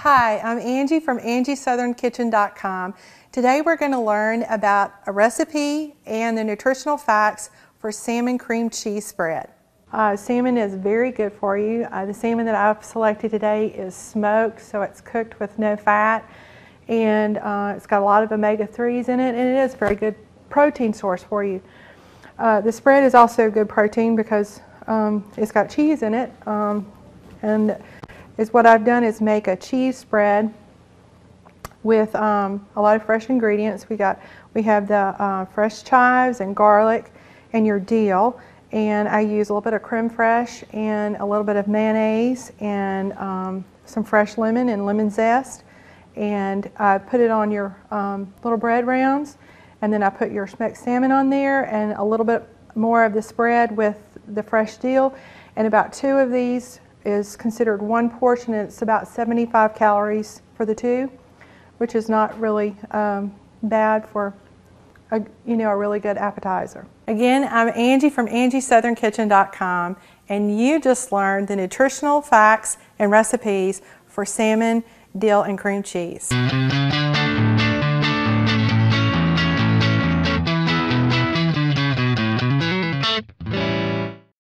Hi, I'm Angie from AngieSouthernKitchen.com. Today we're going to learn about a recipe and the nutritional facts for salmon cream cheese spread. Salmon is very good for you. The salmon that I've selected today is smoked, so it's cooked with no fat, and it's got a lot of omega-3s in it, and it is a very good protein source for you. The spread is also good protein because it's got cheese in it, and what I've done is make a cheese spread with a lot of fresh ingredients. We have the fresh chives and garlic and your dill, and I use a little bit of creme fraiche and a little bit of mayonnaise and some fresh lemon and lemon zest, and I put it on your little bread rounds, and then I put your smoked salmon on there and a little bit more of the spread with the fresh dill, and about 2 of these is considered 1 portion, and it's about 75 calories for the 2, which is not really bad for a really good appetizer. Again, I'm Angie from AngieSouthernKitchen.com, and you just learned the nutritional facts and recipes for salmon, dill, and cream cheese.